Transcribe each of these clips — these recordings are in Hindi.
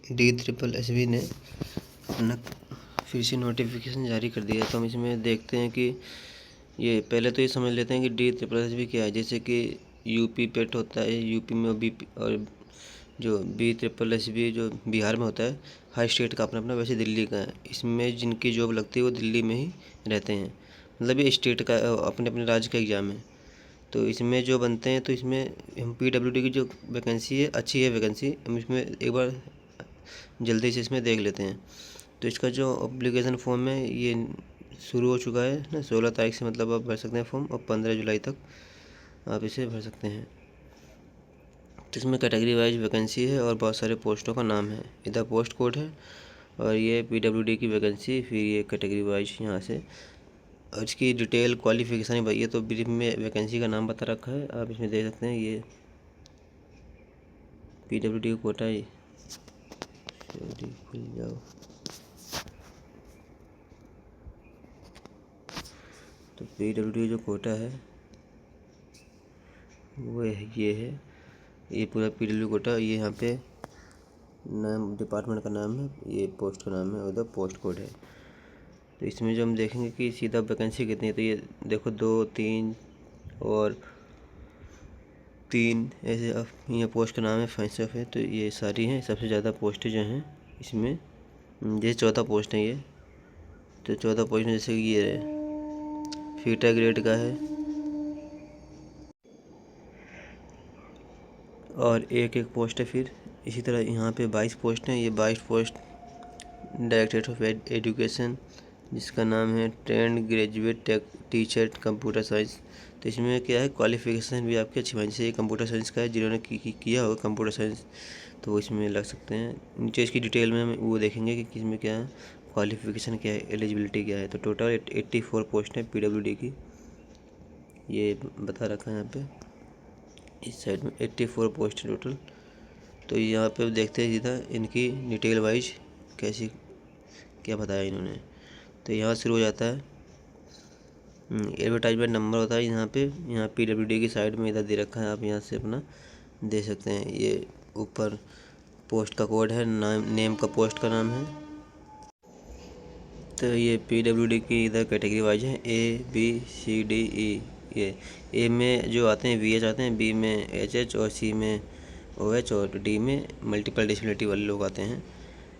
DSSB ने अपना फिर से नोटिफिकेशन जारी कर दिया है। तो हम इसमें देखते हैं कि ये पहले तो ये समझ लेते हैं कि DSSB क्या है। जैसे कि यूपी पेट होता है, यूपी में बीपी, और जो BSSB जो बिहार में होता है, हर स्टेट का अपना अपना, वैसे दिल्ली का है। इसमें जिनकी जॉब लगती है वो दिल्ली में ही रहते हैं, मतलब ये स्टेट का अपने अपने राज्य का एग्ज़ाम है। तो इसमें जो बनते हैं, तो इसमें हम PWD की जो वैकेंसी है, अच्छी है वैकेंसी, हम इसमें एक बार जल्दी से इसमें देख लेते हैं। तो इसका जो एप्लीकेशन फॉर्म है ये शुरू हो चुका है ना, 16 तारीख से मतलब आप भर सकते हैं फॉर्म, और 15 जुलाई तक आप इसे भर सकते हैं। तो इसमें कैटेगरी वाइज वैकेंसी है और बहुत सारे पोस्टों का नाम है, इधर पोस्ट कोड है, और ये PWD की वैकेंसी, फिर ये कैटेगरी वाइज यहाँ से, और इसकी डिटेल क्वालिफिकेशन है भाई। ये तो ब्रीफ में वैकेंसी का नाम बता रखा है, आप इसमें देख सकते हैं। ये PWD का कोटा है, खुल जाओ। तो PWD जो कोटा है वो ये है, ये पूरा PWD कोटा, ये यहाँ पे नाम डिपार्टमेंट का नाम है, ये पोस्ट का नाम है, उधर पोस्ट कोड है। तो इसमें जो हम देखेंगे कि सीधा वैकेंसी कितनी है, तो ये देखो 2, 3 और 3 ऐसे। अब यहाँ पोस्ट का नाम है, फैंसफ है, तो ये सारी हैं। सबसे ज़्यादा पोस्टें जो हैं इसमें, जैसे 14 पोस्ट हैं ये। तो 14 पोस्ट में जैसे कि ये है, फीटा ग्रेड का है, और एक एक पोस्ट है। फिर इसी तरह यहाँ पे 22 पोस्ट हैं। ये 22 पोस्ट डायरेक्टरेट ऑफ एजुकेशन, जिसका नाम है trained graduate teacher computer science. तो इसमें क्या है, क्वालिफिकेशन भी आपकी अच्छी होनी चाहिए। ये कंप्यूटर साइंस का है, जिन्होंने किया होगा कंप्यूटर साइंस तो वो इसमें लग सकते हैं। नीचे इसकी डिटेल में हम वो देखेंगे कि किसमें क्या है, क्वालिफिकेशन क्या है, एलिजिबिलिटी क्या है। तो टोटल 84 पोस्ट है PWD की, ये बता रखा है यहाँ पे इस साइड में 84 पोस्ट है टोटल। तो यहाँ पे देखते हैं सीधा इनकी डिटेल वाइज कैसी क्या बताया इन्होंने। तो यहाँ शुरू हो जाता है, एडवर्टाइजमेंट नंबर होता है यहाँ पे, यहाँ PWD की साइड में इधर दे रखा है, आप यहाँ से अपना दे सकते हैं। ये ऊपर पोस्ट का कोड है, नेम का पोस्ट का नाम है। तो ये PWD की इधर कैटेगरी वाइज है, ABCDE। ये ए में जो आते हैं VH आते हैं, B में HH, और C में OH, और D में मल्टीपल डिसेबिलिटी वाले लोग आते हैं।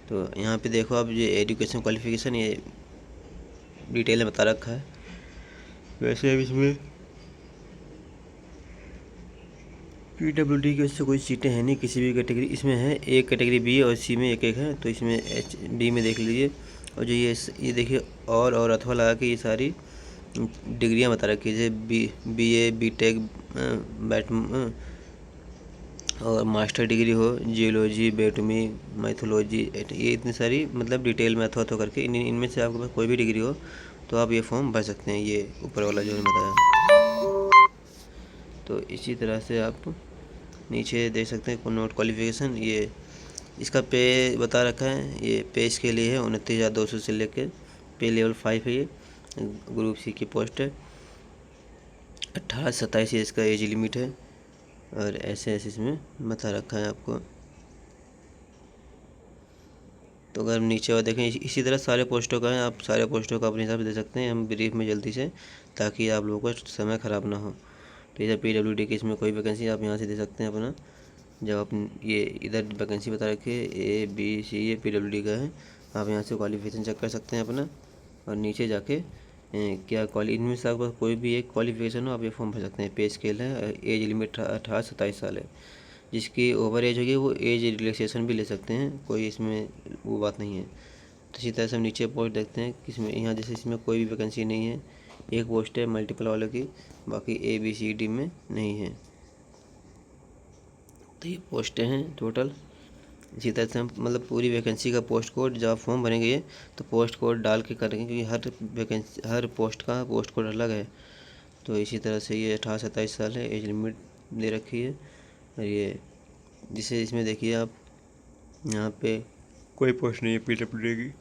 तो यहाँ पे देखो आप, ये एजुकेशन क्वालिफिकेशन ये डिटेल में बता रखा है। वैसे अब इसमें PWD की वजह से कोई सीटें हैं नहीं किसी भी कैटेगरी, इसमें है एक कैटेगरी B और C में एक एक है। तो इसमें B में देख लीजिए, और जो ये देखिए, और अथवा लगा के ये सारी डिग्रियां बता रखी है, जैसे BA BTech, बैट, और मास्टर डिग्री हो जियोलॉजी, बेटमी, मैथोलॉजी, ये इतनी सारी मतलब डिटेल में अथवा करके इनमें से आपके पास कोई भी डिग्री हो तो आप ये फॉर्म भर सकते हैं, ये ऊपर वाला जो मैंने बताया। तो इसी तरह से आप नीचे देख सकते हैं नोट क्वालिफिकेशन, ये इसका पे बता रखा है। ये पे इसके लिए है 29,200 से लेकर पे लेवल 5 है। ये ग्रुप C की पोस्ट है। 18 से 27 ईयर्स का एज लिमिट है, और ऐसे इसमें बता रखा है आपको। तो अगर नीचे और देखें, इसी तरह सारे पोस्टों का है, आप सारे पोस्टों का अपने हिसाब से दे सकते हैं, हम ब्रीफ में जल्दी से, ताकि आप लोगों को समय ख़राब ना हो। तो इधर PWD की इसमें कोई वैकेंसी आप यहाँ से दे सकते हैं अपना। जब आप ये इधर वैकेंसी बता रखी है ABC, ये PWD का है, आप यहाँ से क्वालिफिकेशन चेक कर सकते हैं अपना, और नीचे जाके क्या इनमें से आपका कोई भी एक क्वालिफिकेशन हो आप ये फॉर्म भर सकते हैं। पे स्केल है, एज लिमिट 18 से 27 साल है। जिसकी ओवर एज होगी वो एज रिलैक्सेशन भी ले सकते हैं, कोई इसमें वो बात नहीं है। तो इसी तरह से हम नीचे पोस्ट देखते हैं किसमें, यहाँ जैसे इसमें कोई भी वैकेंसी नहीं है, एक पोस्ट है मल्टीपल वालों की, बाकी ABCD में नहीं है। तो ये पोस्टें हैं टोटल। इसी तरह से हम मतलब पूरी वैकेंसी का पोस्ट कोड, जब आप फॉर्म भरेंगे तो पोस्ट कोड डाल के करेंगे, क्योंकि हर वैकेंसी हर पोस्ट का पोस्ट कोड अलग है। तो इसी तरह से ये 18 से 27 साल है, एज लिमिट दे रखी है। और ये जिसे इसमें देखिए आप, यहाँ पे कोई पोस्ट नहीं है PWD की।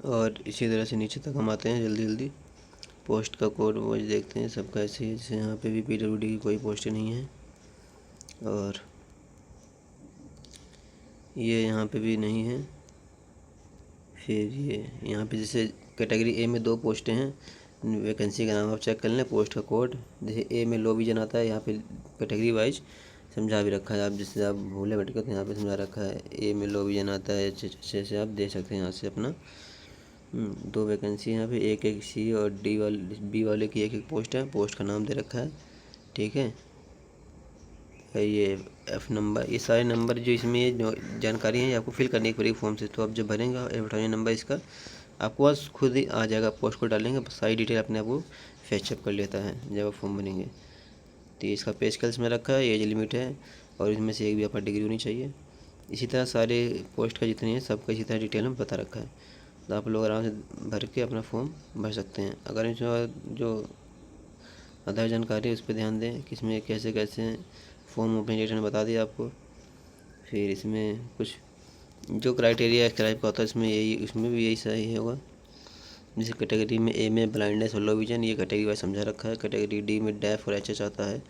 और इसी तरह से नीचे तक हम आते हैं जल्दी जल्दी। पोस्ट का कोड वो देखते हैं सबका ऐसे ही, जैसे यहाँ पे भी PWD की कोई पोस्ट नहीं है, और ये यहाँ पे भी नहीं है। फिर ये यहाँ पे जैसे कैटेगरी ए में 2 पोस्टें हैं, वैकेंसी का नाम आप चेक कर लें, पोस्ट का कोड। जैसे ए में लो विजन आता है, यहाँ पे कैटेगरी वाइज समझा भी रखा है। आप जैसे आप भूले भटके तो यहाँ पे समझा रखा है, ए में लो विजन आता है, अच्छे से आप दे सकते हैं यहाँ से अपना। 2 वैकेंसी यहाँ पे, एक सी और डी वाले बी वाले की एक पोस्ट है, पोस्ट का नाम दे रखा है, ठीक है। ये F नंबर, ये सारे नंबर जो इसमें ये जो जानकारी है, आपको फिल करनी पड़ेगी फॉर्म से। तो आप जब भरेंगे एडवर्टाइजमेंट नंबर इसका आपको बस खुद ही आ जाएगा, पोस्ट को डालेंगे सारी डिटेल अपने आप को फैचअप कर लेता है जब आप फॉर्म भरेंगे। तो इसका पे स्केल्स में रखा है, एज लिमिट है, और इसमें से एक भी आपका डिग्री होनी चाहिए। इसी तरह सारे पोस्ट का जितने हैं सबका इसी तरह डिटेल में बता रखा है। तो आप लोग आराम से भर के अपना फॉर्म भर सकते हैं। अगर इसमें जो आधार जानकारी है उस पर ध्यान दें कि इसमें कैसे कैसे फॉर्म ओपन डेट ने बता दिया आपको। फिर इसमें कुछ जो क्राइटेरिया स्क्राइब का होता है इसमें यही, इसमें भी यही सही होगा। जैसे कैटेगरी में ए में ब्लाइंडनेस और लो विजन, ये कैटेगरी वाइज समझा रखा है। कैटेगरी डी में डेफ और एचएच आता है,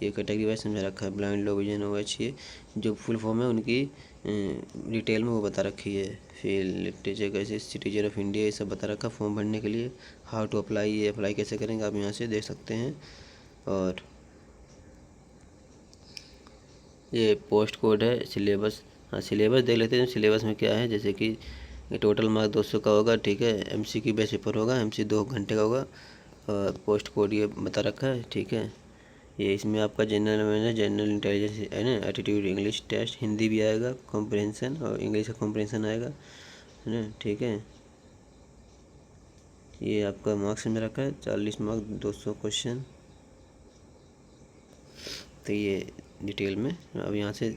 ये कैटेगरी वाइज समझा रखा है। ब्लाइंड, लो विजन और एच, ये जो फुल फॉर्म है उनकी डिटेल में वो बता रखी है। फिर लिटरेचर कैसे, सिटीजन ऑफ इंडिया, ये सब बता रखा फॉर्म भरने के लिए। हाउ टू अप्लाई, ये अप्लाई कैसे करेंगे आप यहाँ से देख सकते हैं। और ये पोस्ट कोड है, सिलेबस, हाँ सिलेबस देख लेते हैं सिलेबस में क्या है। जैसे कि टोटल मार्क 200 का होगा, ठीक है। MCQ बेस पेपर होगा, MC 2 घंटे का होगा, और पोस्ट कोड ये बता रखा है, ठीक है। ये इसमें आपका जनरल अवेयरनेस, जनरल इंटेलिजेंस है ना, एटीट्यूड, इंग्लिश टेस्ट, हिंदी भी आएगा, कॉम्प्रहेंशन और इंग्लिश का कॉम्प्रहेंशन आएगा, है ना, ठीक है। ये आपका मार्क्स में रखा है 40 मार्क, 200 क्वेश्चन। तो ये डिटेल में अब यहाँ से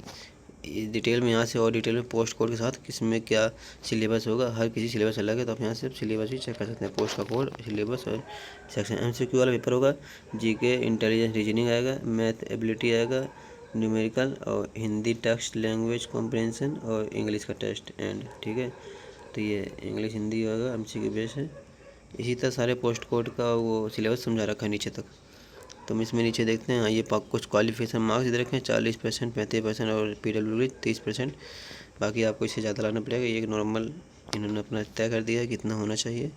डिटेल में यहाँ से और डिटेल में पोस्ट कोड के साथ किसमें क्या सिलेबस होगा, हर किसी सिलेबस अलग है, तो आप यहाँ से सिलेबस भी चेक कर सकते हैं। पोस्ट का कोड, सिलेबस और सेक्शन। MCQ वाला पेपर होगा, GK, इंटेलिजेंस, रीजनिंग आएगा, मैथ एबिलिटी आएगा, न्यूमेरिकल और हिंदी टेक्स्ट लैंग्वेज कॉम्प्रहेंशन और इंग्लिश का टेस्ट एंड, ठीक है। तो ये इंग्लिश हिंदी होगा, MCQ बेस है। इसी तरह सारे पोस्ट कोड का वो सिलेबस समझा रखा है नीचे तक। तो हम इसमें नीचे देखते हैं, ये कुछ क्वालिफिकेशन मार्क्स इधर रखें 40%, 35% और PWD 30%। बाकी आपको इससे ज़्यादा लाना पड़ेगा। ये एक नॉर्मल इन्होंने अपना तय कर दिया है कितना होना चाहिए।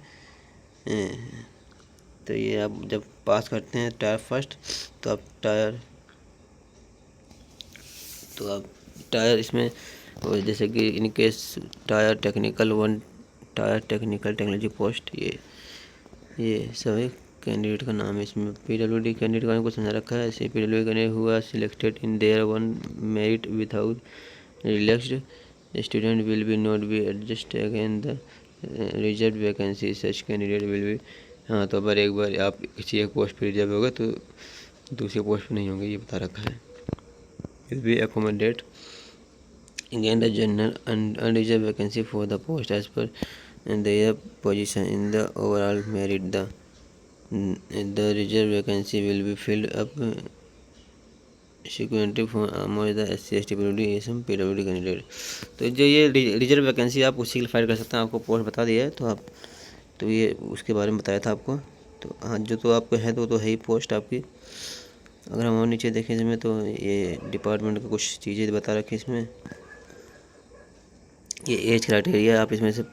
तो ये आप जब पास करते हैं टायर फर्स्ट, तो आप टायर इसमें जैसे कि in case tyre technical 1, tyre technical technology post, ये सभी कैंडिडेट का नाम है। इसमें PWD कैंडिडेट का कुछ समझा रखा है। ऐसे PWD कैंडिडेट हुआ selected in their one merit without relaxed student will be not be adjust again the reserve vacancy such candidate will be. हाँ, तो अगर एक बार आप किसी एक पोस्ट पर रिजर्व होगा तो दूसरे पोस्ट पर नहीं होंगे, ये बता रखा है। Will be accommodate again the general unreserved vacancy for the post as per their position in the overall merit. The reserved vacancy will be filled up sequentially from among the SC ST PWD PWD candidate. तो जो ये रिजर्व वैकेंसी आप उसी के फाइल कर सकते हैं। आपको पोस्ट बता दिया है तो आप, तो ये उसके बारे में बताया था आपको। तो हाँ, जो तो आपको है तो है ही पोस्ट आपकी। अगर हम और नीचे देखें इसमें तो ये डिपार्टमेंट का कुछ चीज़ें बता रखी इसमें। ये एज क्राइटेरिया आप इसमें से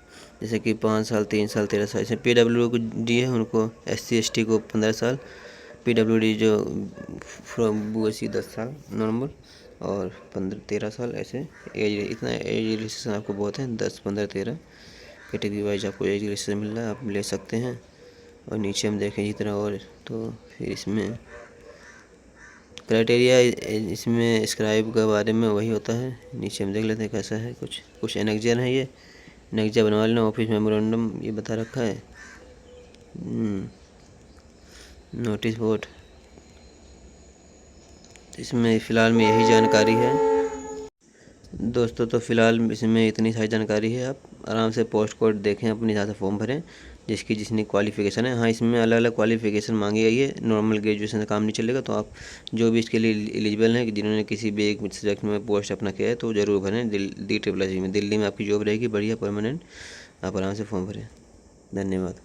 जैसे कि 5 साल, 3 साल, 13 साल, इसमें PWD को दिए हैं उनको, SC ST को 15 साल, PWD जो फ्रॉम BSc 10 साल नॉर्मल, और 13 साल ऐसे एज। इतना एज रिलेक्सेशन आपको बहुत है, 10, 15, 13 कैटेगरी वाइज आपको एज रिलेक्सेशन मिल रहा है, आप ले सकते हैं। और नीचे हम देखें इसी तरह और, तो फिर इसमें क्राइटेरिया इसमें स्क्राइब के बारे में वही होता है। नीचे हम देख लेते हैं कैसा है। कुछ एनेक्जर है, ये एनेक्जर बनवा लेना, ऑफिस मेमोरेंडम ये बता रखा है, नोटिस बोर्ड। इसमें फ़िलहाल में यही जानकारी है दोस्तों। तो फ़िलहाल इसमें इतनी सारी जानकारी है। आप आराम से पोस्ट कोड देखें, अपने हिसाब से फॉर्म भरें जिसनी क्वालिफ़िकेशन है। हाँ, इसमें अलग अलग क्वालिफ़िकेशन मांगी गई है, नॉर्मल ग्रेजुएशन से काम नहीं चलेगा। तो आप जो भी इसके लिए एलिजिबल हैं, जिन्होंने किसी भी एक सब्जेक्ट में पोस्ट अपना किया है, तो ज़रूर भरें। DSSS में दिल्ली में आपकी जॉब रहेगी बढ़िया परमानेंट, आप आराम से फॉर्म भरें। धन्यवाद।